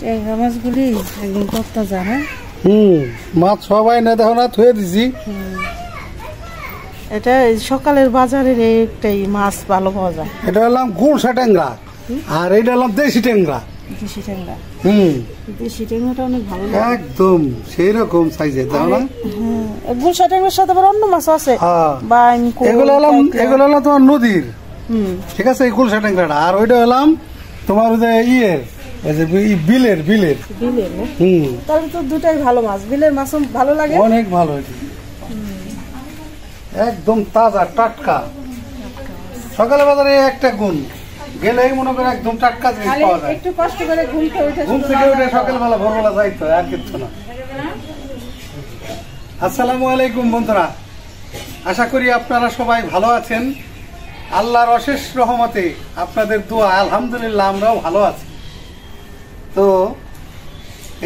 ট্যাংরা মাছগুলি একদম তরতাজা। হ্যাঁ, মাছ সবাই না দেখো না থুয়ে দিছি। এটা সকালের বাজারের একটাই মাছ ভালো পাওয়া যায়। এটা হলাম গুলশা ট্যাংরা, আর এটা হলাম দেশি ট্যাংরা। দেশি ট্যাংরা, দেশি ট্যাংরাটা অনেক ভালো, একদম সেই রকম সাইজের দাও না। গুলশা ট্যাংরার সাথে আবার অন্য মাছ আছে, এগুলো হলাম তোমার নদীর, ঠিক আছে, এই গুলশা ট্যাংরাটা। আর ওইটা হলাম তোমার ওই যে ইয়ের বিলের বিলের বিলের। তাহলে তো দুটাই ভালো মাছ, বিলের মাছও ভালো লাগে, অনেক ভালো, একদম তাজা টাটকা। সকালে বাজারে একটা গুণ গেলেই মনে করে একদম টাটকা জিনিস পাওয়া যায়। একটু কষ্ট করে ঘুম থেকে উঠে সকালবেলা ভোরবেলা যাইতো, আর কিছু না। আসসালামু আলাইকুম বন্ধুরা, আশা করি আপনারা সবাই ভালো আছেন। আল্লাহর অশেষ রহমতে আপনাদের দোয়া আলহামদুলিল্লাহ আমরাও ভালো আছি। তো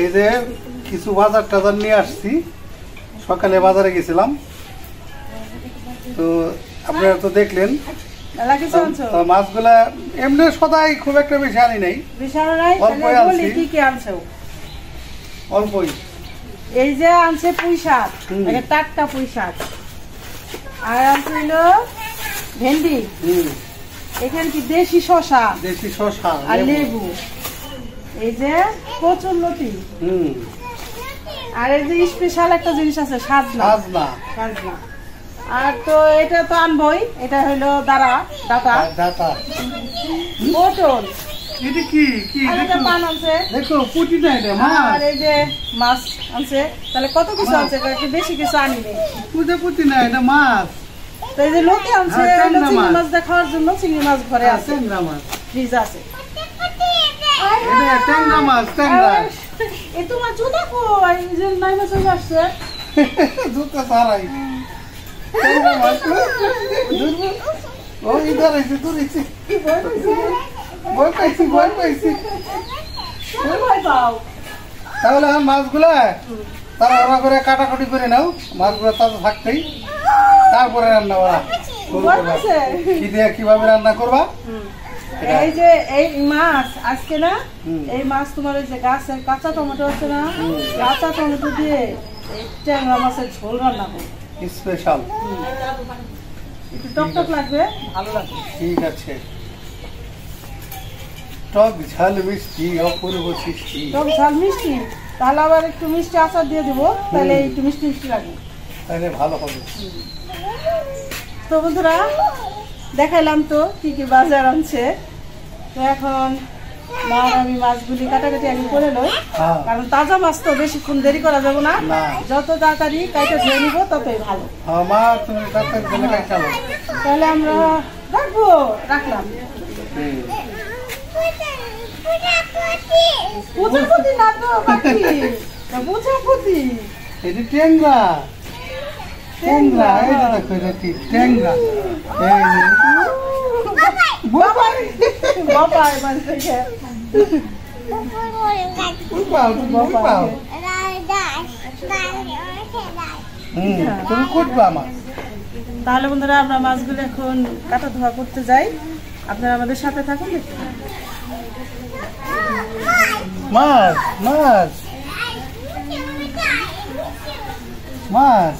এই যে কিছু বাজার টাজার নিয়ে আসছি, সকালে বাজারে গেছিলাম, তো আপনারা তো দেখলেন। মাছগুলা এমনি সদাই খুব একটা বেশি আনি নাই, অল্পই। এই যে আনছে পুঁই শাক, টাটকা পুঁই শাক, আর আনছে ভেন্ডি, এখানে কি দেশি শসা, আর লেবু, এই যে কচুর লতি, আর এই যে স্পেশাল একটা জিনিস আছে সাজনা। আর তো এটা তো আনবই, এটা হইলো ডাটা, পটল, পান আনছে, আর এই যে মাছ আনছে। তাহলে কত কিছু আনছে, বেশি কিছু আনিনি। পুঁটি না, এটা মাছ। তো এই যে লতি আনছে চিংড়ি মাছ দেখার জন্য, চিংড়ি মাছ ঘরে আছে, ফ্রিজ আছে। তোমার জুতা কই, যে নাই মাছ আসছে জুতা ছাড়াই তাহলে মাছগুলা তারা করে কাটাকুটি করে নাও, মাছগুলো তাজা থাকতেই, তারপরে রান্না করা কিভাবে রান্না করবা। এই যে এই মাছ আজকে না, এই মাছ তোমার ওই যে গাছের কাঁচা টমেটো আছে না, কাঁচা টমেটো দিয়ে ট্যাংরা মাছের ঝোল রান্না করবো, স্পেশাল। একটু টক লাগবে, ভালো লাগবে। ঠিক আছে, টক ঝাল মিষ্টি, অপূর্ব সৃষ্টি। টক ঝাল মিষ্টি, তাহলে আবার একটু মিষ্টি আচার দিয়ে দেবো, তাহলে একটু মিষ্টি মিষ্টি লাগবে, তাহলে ভালো হবে। তো বন্ধুরা দেখাইলাম তো কি কি বাজার আনছে। তো এখন আমি মাছগুলি কাটাকাটি আগে করে লই, কারণ তাজা মাছ তো বেশিক্ষণ দেরি করা যাবে না, যত তাড়াতাড়ি কাইটা ধুয়ে নিব ততই ভালো। তাহলে আমরা রাখলাম। তাহলে বন্ধুরা আমরা মাছগুলো এখন কাটা ধোয়া করতে যাই, আপনারা আমাদের সাথে থাকুন। মাছ মাছ মাছ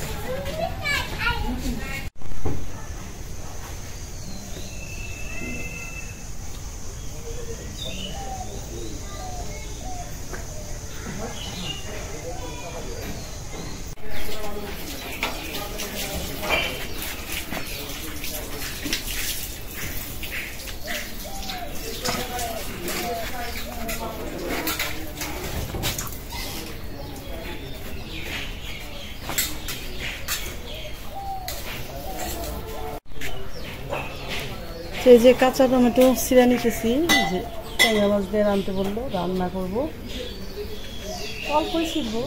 এই যে কাঁচা টমেটো ছিঁড়ে নিতেছি, যে ট্যাংরা মাছ দিয়ে রানতে বললো, রান্না করবো, অল্পই ছিড়বো,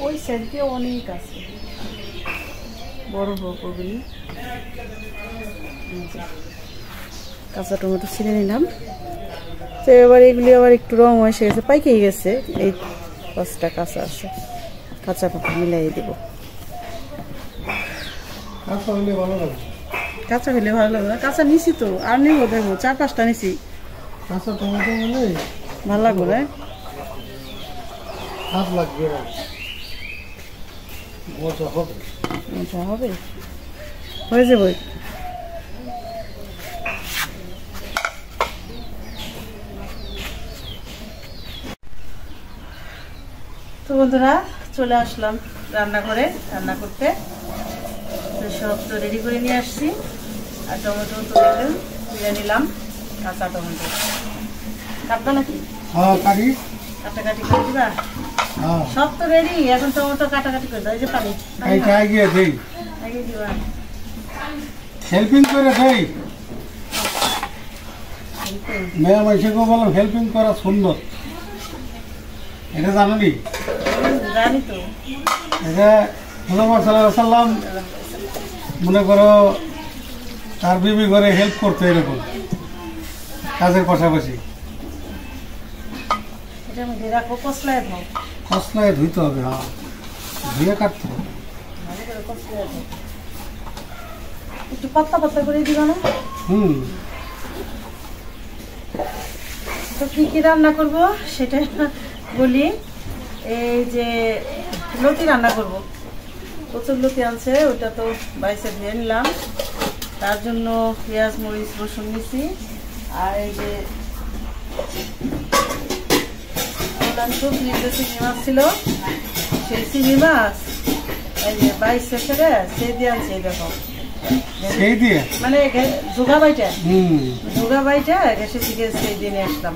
ওই সাইড দিয়ে অনেক আছে, বড় বড় করবি। কাঁচা টমেটো ছিঁড়ে নিলাম। তো এবার এগুলি আবার একটু রং এসে গেছে, পাইকেই গেছে, এই 5টা কাঁচা আছে, কাঁচা পাকা মিলাই দেবো। কাঁচা হলে ভালো লাগবে না, কাঁচা নিছি তো, আর নিবো, দেখবো 4-5টা নিছি। কাঁচা টমেটো মানে ভালো লাগবে না? হাত লাগবে না, মজা হবে। মজা হবে, হয়ে যাবে। তো বন্ধুরা চলে আসলাম রান্না করতে। তো সব তো রেডি করে নিয়ে আসছি। আর টমেটো তো দেখলেন তুলে নিলাম, কাঁচা টমেটো কাটবা নাকি? হ্যাঁ কাটি, কাটাকাটি করে দিবা। সব তো রেডি, এখন টমেটো কাটাকাটি করে দাও। এই যে পানি এইটা আগে দেই, আগে দিবা। হেল্পিং করে দেই। মেয়ে মাইসেকে বললাম হেল্পিং করা সুন্দর, এটা জানো নি? জানি তো। এটা মুহাম্মদ সাল্লাল্লাহু আলাইহি সাল্লাম মনে করো তার বিবি করে হেল্প করতো এরকম কাজের পাশাপাশি। এটা আমি দিয়ে রাখবো, কষলায় দাও। কষলায় ধুইতে হবে, হ্যাঁ ধুয়ে কাটতে হবে। ভালো করে কষলায় দাও, একটু পাতলা পাতলা করে দিবা না? তো কি কি রান্না করব সেটা বলি। এই যে লতি রান্না করব, প্রচুর লতি আনছে, ওটা তো বাইসে ধুয়ে নিলাম। তার জন্য পেঁয়াজ মরিচ রসুন নিছি। আর এই যে চিংড়ি মাছ ছিল, সেই চিংড়ি মাছ এই যে বাইসে ফেলে সেই দিয়ে আনছে। দেখো মানে জোগা বাইটা গ্যাসের থেকে সেই দিয়ে নিয়ে আসলাম।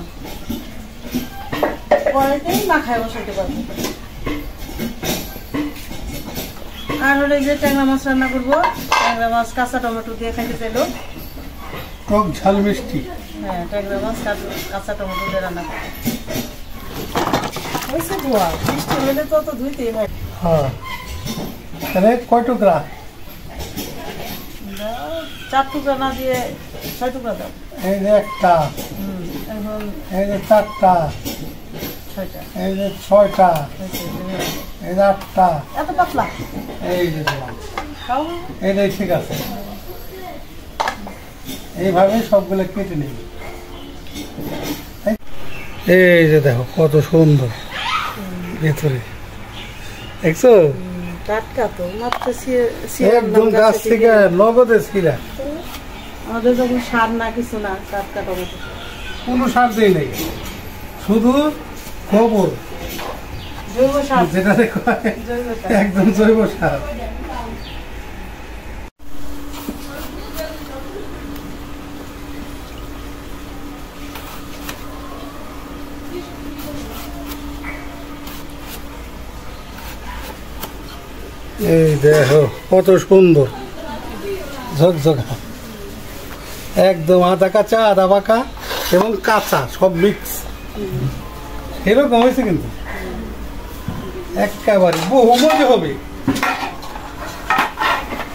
পরেতেই মাখায় বসাইতে পারবো। আর হলে যে ট্যাংরা মাছ রান্না করবো, ট্যাংরা মাছ কাঁচা টমেটো দিয়ে খাইতে চাইলো, টক ঝাল মিষ্টি। হ্যাঁ ট্যাংরা মাছ কাঁচা টমেটো দিয়ে রান্না করবো। হয়েছে ধোয়া, মিষ্টি হলে তো ধুইতেই হয়। হ্যাঁ তাহলে কয় টুকরা? 4 টুকরা না দিয়ে 6 টুকরা দাও। এই যে একটা, এখন এই যে 4টা, 6টা, এই যে 6টা, এই যে 8টা। এত পাতলা? এই যে দিলাম, এইটাই ঠিক আছে। এইভাবে সবগুলো কেটে নেব। এই যে দেখো কত সুন্দর ভেতরে, দেখছো? টাটকা তো, মাত্র একদম গাছ থেকে নগদে ছিঁড়া। আমাদের যখন সার না কিছু না, টাটকা টমেটো, কোনো সার দেই নাই, শুধু গোবর, জৈব সার, যেটা দেখো একদম জৈব সার। এই দেখো কত সুন্দর ঝকঝকা, একদম আদা কাঁচা আদা পাকা এবং কাঁচা সব মিক্স, এরকম হয়েছে কিন্তু একেবারে বহু মজা হবে।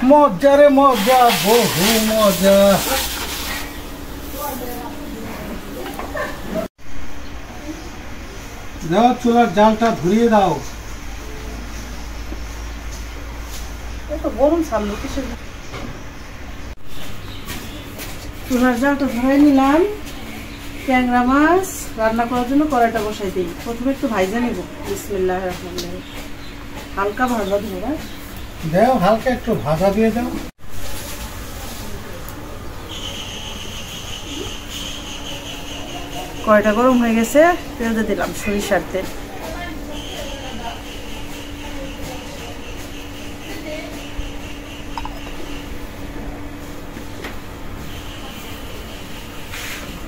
মজা রে মজা, বহু মজা। দাও চুলার জালটা ধরিয়ে দাও। গরম ছাড়লো কিসের? চুলার জালটা ধরে নিলাম। ট্যাংরা মাছ রান্না করার জন্য কড়াইটা বসাই দিই। প্রথমে একটু ভাইজা নিব। বিসমিল্লাহির রহমানির রহিম। হালকা ভাজা দিব না, দাও হালকা একটু ভাজা দিয়ে দাও। কড়াইটা গরম হয়ে গেছে, পেঁয়াজে দিলাম সরিষার তেল।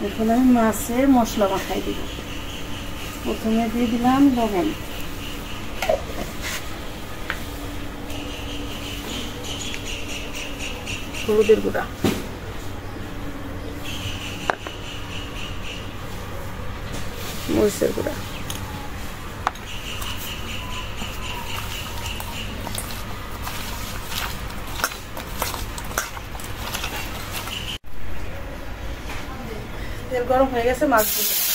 এখন আমি মাছের মশলা মাখাই দিব। প্রথমে দিয়ে দিলাম লবণ, হলুদের গুঁড়া, মরিচের গুঁড়া, তেল গরম হয়ে গেছে, মাছ দিয়ে দিলাম।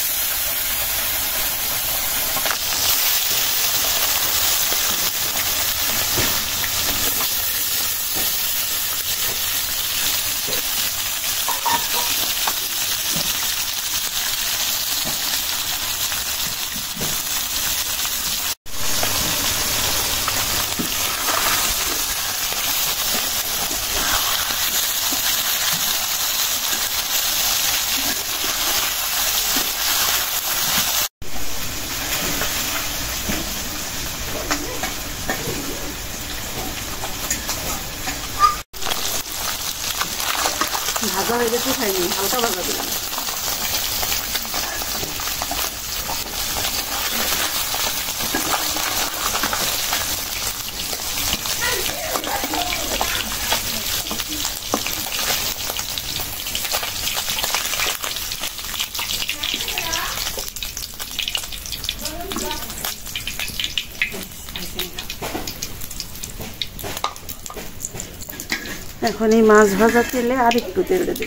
বেশি খাইনি, হালকা ভাজা দিলাম। এখন এই মাছ ভাজা তেলে আর একটু তেল দেব।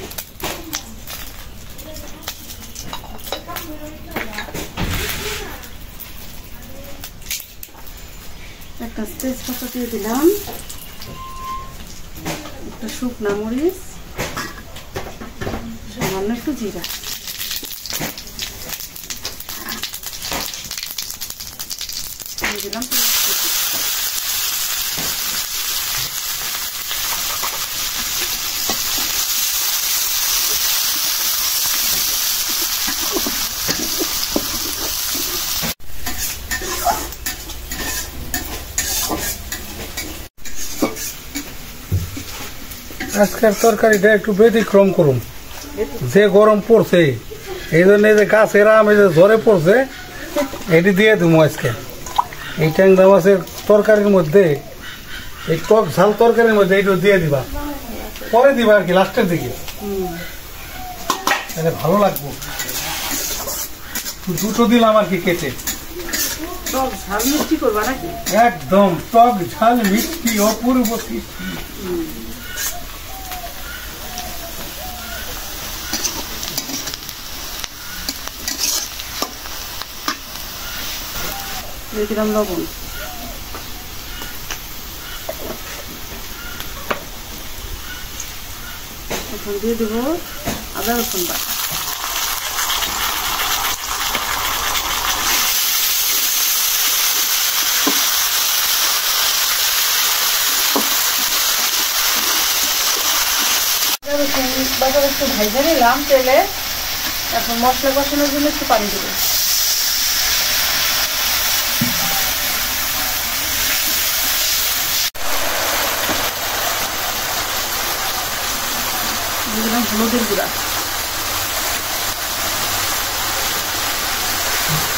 একটা তেজপাতা দিয়ে দিলাম, একটা শুকনা মরিচ, সামান্য একটু জিরা। দিয়ে দিলাম আজকের তরকারিটা একটু ব্যতিক্রম করুন, যে গরম পড়ছে এই জন্য যে গাছের আম এই যে ঝরে পড়ছে এটি দিয়ে দেবো আজকে। এই ট্যাংরা মাছের তরকারির মধ্যে, এই টক ঝাল তরকারির মধ্যে এইটু দিয়ে দিবা, পরে দিবা আর কি লাস্টের দিকে, তাহলে ভালো লাগবো। দুটো দিলাম আর কি কেটে। টক ঝাল মিষ্টি করবা নাকি? একদম টক ঝাল মিষ্টি অপূর্ব তৃপ্তি। দিয়ে দিলাম লবণ, এখন দিয়ে দেবো আদা রসুন বাটা। বাজার একটু ভাইজা নিলাম তেলে, এখন মশলা কষানোর জন্য একটু পানি দেবো। দিলাম হলুদের গুঁড়া,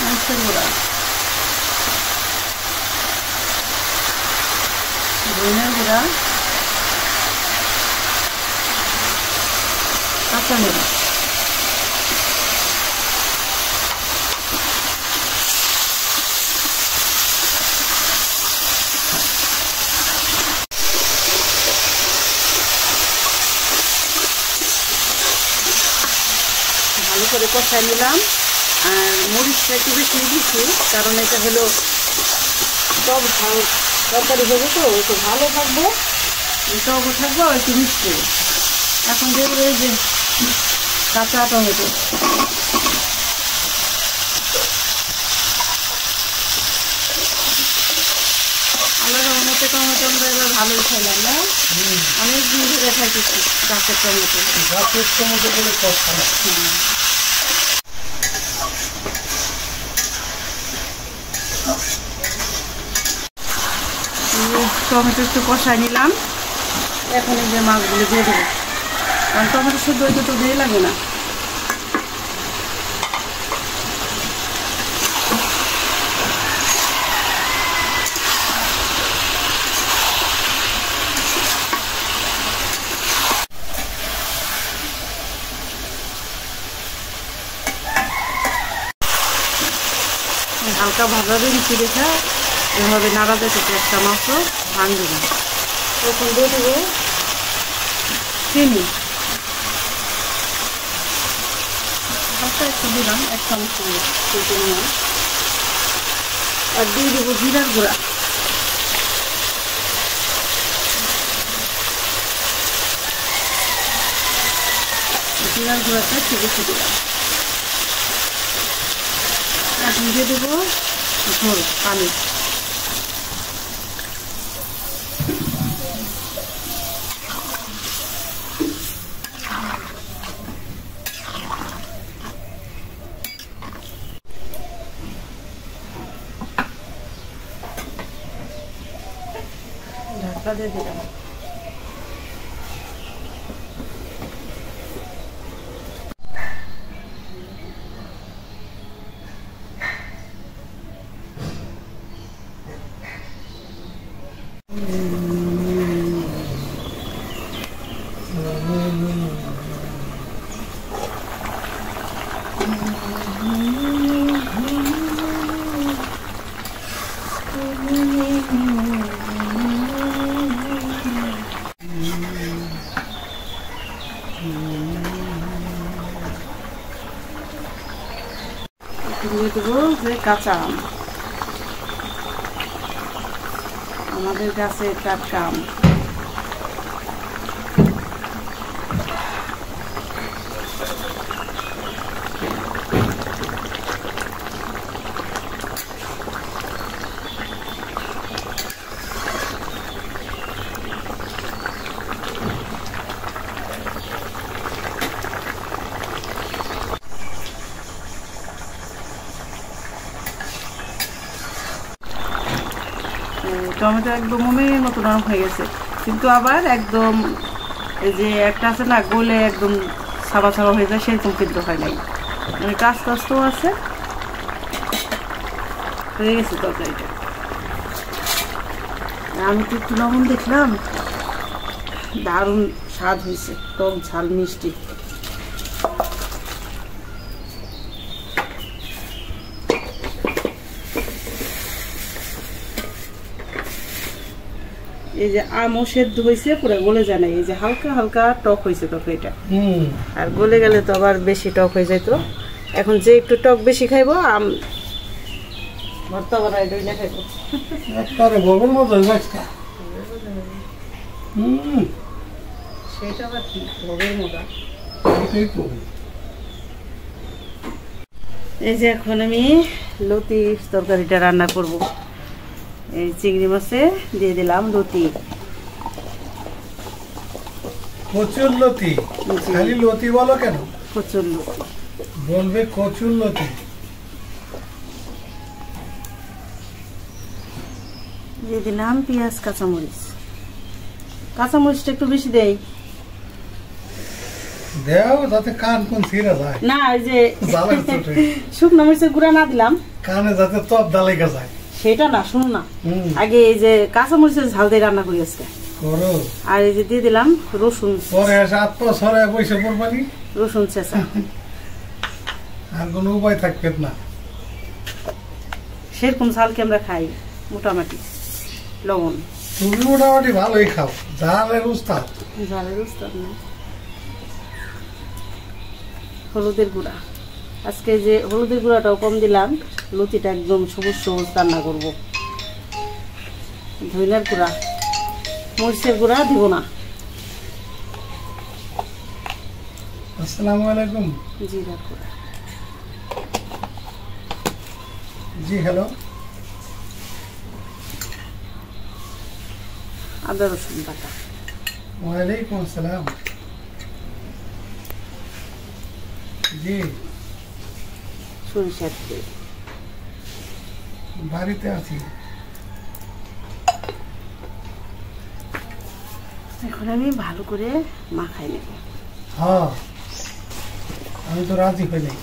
মরিচের গুঁড়া, ধনিয়ার গুঁড়া, কাঁচা মরিচ। ভালো করে কষাই নিলাম। আর মরিচটা একটু বেশি দিচ্ছি, কারণ এটা হলো টক ঝাল তরকারি হবে, তো একটু ভালো থাকবো, টকও থাকবো আর একটু মিষ্টি। এখন দেখবো এই যে কাঁচা টমেটো, আলাদা মতো টমেটো আমরা এবার ভালোই খাইলাম না, অনেক দিন ধরে খাইতেছি গাছের টমেটো। গাছের টমেটো বলে কথা। টমেটো একটু কষাই নিলাম, এখন এই যে মাছগুলো দিয়ে দেবো, কারণ টমেটো শুদ্ধ হইতে তো দিয়ে লাগে না। হালকা ভাজা দিয়ে নিচে রেখা এভাবে নাড়া যেতে একটা মাছও ভাঙবে না। এখন দিয়ে দেবো চিনি, হালকা একটু দিলাম, 1 চামচ চিনি, আর দিয়ে দেবো জিরার গুঁড়া। জিরার গুঁড়াটা একটু বেশি দিলাম। এখন দিয়ে দেবো ঝোল পানি, ঢাকা দিয়ে দিলাম। দিয়ে দেবো যে কাঁচা আম, আমাদের গাছে টাটকা আম। টমেটো একদম মনের মতো নরম হয়ে গেছে, কিন্তু আবার একদম এই যে একটা আছে না গলে একদম ছাবা ছাবা হয়ে যায়, সেরকম কিন্তু হয় নাই, মানে কাঁচা কাঁচটাও আছে, হয়ে গেছে তরকারিটা। আমি তো একটু লবণ দেখলাম, দারুণ স্বাদ হয়েছে, টক ঝাল মিষ্টি। এই যে আমও সেদ্ধ হয়েছে, পুরো গলে যায় না, এই যে হালকা হালকা টক হয়েছে তরকারিটা। আর গলে গেলে তো আবার বেশি টক হয়ে যায়। তো এখন যে একটু টক বেশি খাইবো, আম ভর্তা বানাই দইলা খাইবো। সেটা আবার কি ভোগের মজা। এই যে এখন আমি লতি তরকারিটা রান্না করব। এই চিংড়ি মাছে দিয়ে দিলাম লতি। কচুর লতি? খালি লতি বলো কেন? কচুর লতি বলবে, কচুর লতি। দিয়ে দিলাম পেঁয়াজ কাঁচামরিচ। কাঁচামরিচটা একটু বেশি দেই, দেও যাতে কান কোন ছিঁড়া যায় না। এই যে শুকনো মরিচের গুঁড়া না দিলাম কানে, যাতে তপ দালাইকা যায় সেটা না। শুনো না, আগে এই যে কাঁচামরিচের ঝাল দিয়ে রান্না করি আজকে। আর এই যে দিয়ে দিলাম রসুন, রসুন চেঁচা। আর কোনো উপায় থাকবে না, সেরকম ঝালকে আমরা খাই মোটামুটি। লবণ তুমি মোটামুটি ভালোই খাও, ঝালের উস্তাদ। ঝালের উস্তাদ না। হলুদের গুঁড়া, আজকে যে হলুদের গুঁড়াটাও কম দিলাম, লতিটা একদম সবুজ সবুজ রান্না করবো। ধনিয়ার গুঁড়া, মরিচের গুঁড়া দিব না। আসসালামু আলাইকুম। জিরার গুঁড়া। জি হ্যালো। আদা রসুন বাটা। ওয়ালাইকুম আসসালাম। জি। সরিষার তেল। বাড়িতে আছি। এখন আমি ভালো করে মাখাই নেব। হ্যাঁ, আমি তো রাজি হই নাই।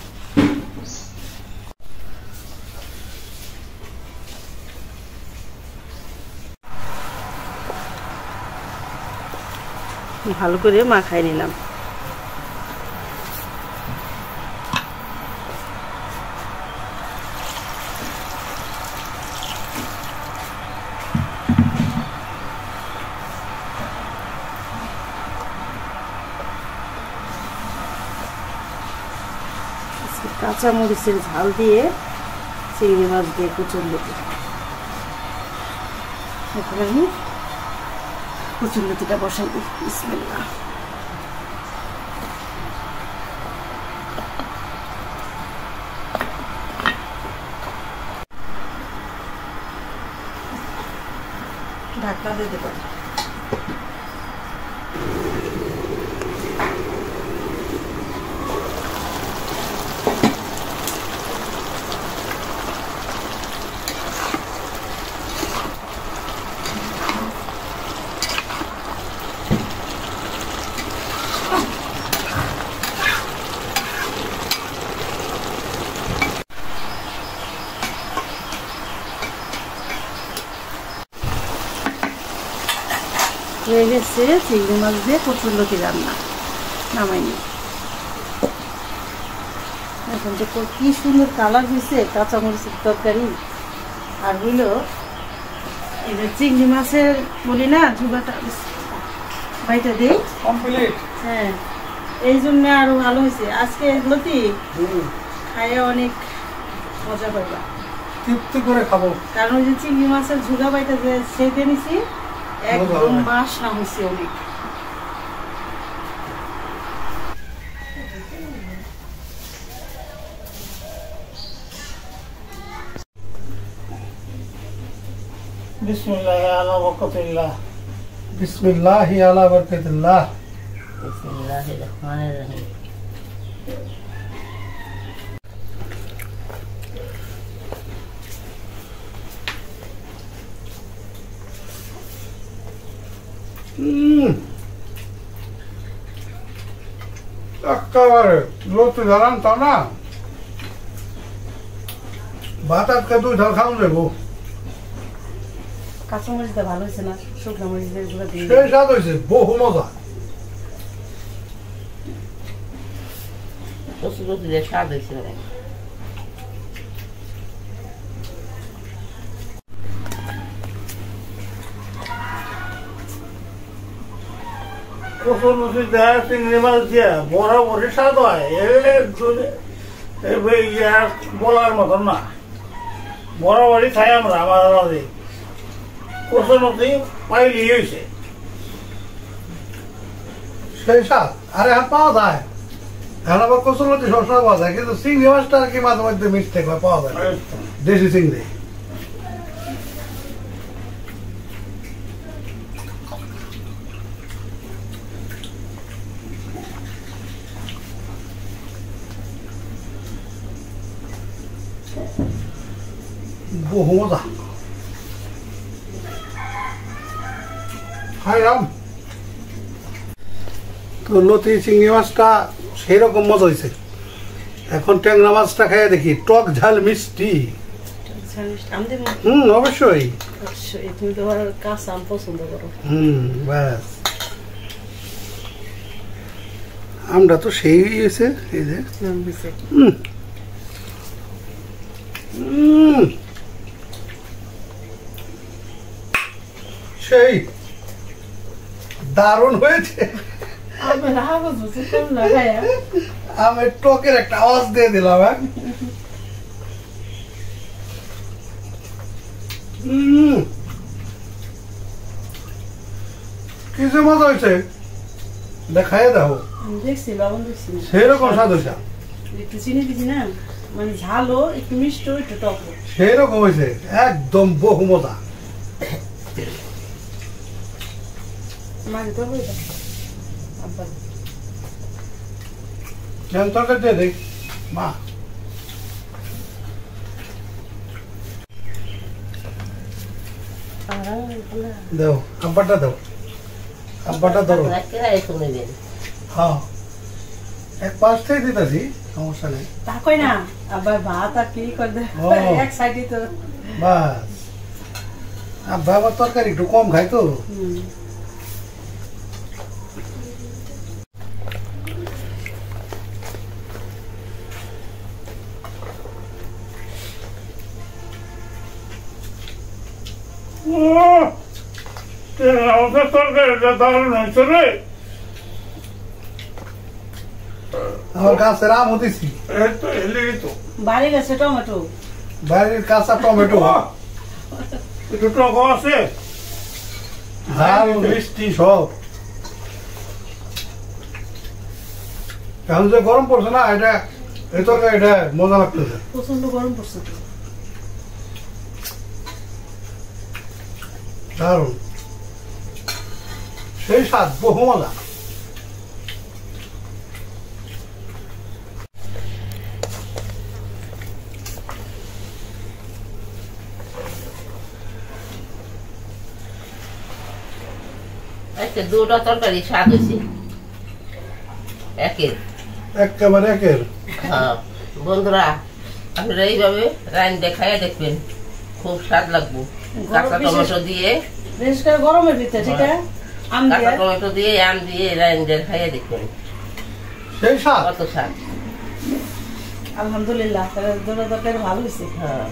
ভালো করে মাখাই নিলাম। কাঁচা মরিচের ঝাল দিয়ে চিংড়ি মাছ দিয়ে কচুর লতি। এখন আমি কচুর লতিটা বসাই দিই। বিসমিল্লাহ। ঢাকনা দিয়ে দেবো। হয়ে গেছে চিংড়ি মাছ দিয়ে কচুর লতি রান্না, নামাইনি। এখন তো কি সুন্দর কালার হয়েছে কাঁচামরিচের তরকারি। আর হইল এই যে চিংড়ি মাছের বলি না ঝুবাটা বাইটা দিই কমপ্লিট। হ্যাঁ, এই জন্য আরো ভালো হয়েছে। আজকে লতি খাইয়ে অনেক মজা পাইবা, তৃপ্তি করে খাবো। কারণ ওই যে চিংড়ি মাছের ঝুড়া বাইটা যে সেটে নিছি একদম মাছ না হয়েছে অনেক। বিসমিল্লাহি আলা বরকাতিল্লাহ, বিসমিল্লাহি আলা বরকাতিল্লাহ, বিসমিল্লাহির রহমানির রহিম। একেবারে লতি ধরান তো না, ভাত আজকে 2 ধার খাওয়া যাবো। কাঁচা মরিচটা ভালো হয়েছে না, শুকনো মরিচ গুলো দিয়ে সেই স্বাদ হয়েছে, বহু মজা। কচু কচু দিয়ে স্বাদ হয়েছে অনেক। কচুর লতি দেয় চিংড়ি মাছ দিয়ে বরাবরই স্বাদ হয়, বলার মতন না। বরাবরই খাই আমরা আমার মাঝে, কচুর লতি পাইলি হয়েছে সেই স্বাদ। আরে এখন পাওয়া যায়, এখন আবার কচুর লতি সবসময় পাওয়া যায়, কিন্তু চিংড়ি মাছটা আর কি মাঝে মধ্যে মিস্টেক হয়, পাওয়া যায় দেশি চিংড়ি। বহু মজা খাইলাম। তো লতি চিংড়ি মাছটা সেই রকম মজা হয়েছে। এখন ট্যাংরা মাছটা খাইয়ে দেখি, টক ঝাল মিষ্টি। অবশ্যই। তুমি তো কাঁচা আম পছন্দ করো। ব্যাস, আমরা তো সেই হয়েছে এই যে সেই দারুণ হয়েছে। আমি টকের একটা আওয়াজ দিয়ে দিলাম। কিছু মজা হয়েছে, দেখাই দাও। দেখছি লবণ দেখছি, সেরকম স্বাদ হয়েছে। একটু চিনি দিছি না, মানে ঝালও একটু মিষ্টি একটু টক সেরকম হয়েছে, একদম বহু মজা। তরকারি দিয়ে দেখ মা, দাও আব্বাটা দাও, আব্বাটা ধরো। হ্যাঁ, এক পাশ থেকে দিতেছি, সমস্যা নেই। তা কই না আবার ভাত আর কি করে এক সাইডে তো বাস। আব্বা আবার তরকারি একটু কম খাই তো। আমার গাছের আম হতেছি, বাড়ি গেছে টমেটো, বাড়ির কাঁচা টমেটো, একটু টক আছে, ঝাল মিষ্টি সব। এখন যে গরম পড়ছে না, এটা এই তরকারি এটা মজা লাগতেছে। প্রচন্ড গরম পড়ছে তো, দারুণ, সেই স্বাদ, বহু মজা। দুটো তরকারি স্বাদ হয়েছে একের, একেবারে একের। হ্যাঁ বন্ধুরা, আপনারা এইভাবে রান্না খাইয়া দেখবেন, খুব স্বাদ লাগবে। কাঁচা টমেটো দিয়ে, বিশেষ করে গরমের ভিতরে, ঠিক আছে, কাঁচা টমেটো দিয়ে আম দিয়ে রান্না খাইয়া দেখবেন, সেই স্বাদ, কত স্বাদ। আলহামদুলিল্লাহ, দুটো তরকারি ভালো হয়েছে। হ্যাঁ,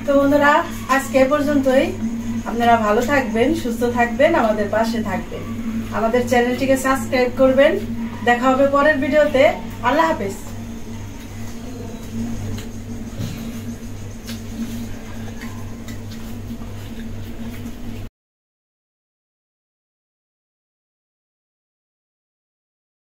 তো বন্ধুরা আজকে এ পর্যন্তই। আপনারা ভালো থাকবেন, সুস্থ থাকবেন, আমাদের পাশে থাকবেন, আমাদের চ্যানেলটিকে সাবস্ক্রাইব করবেন। দেখা হবে পরের ভিডিওতে। আল্লাহ হাফেজ।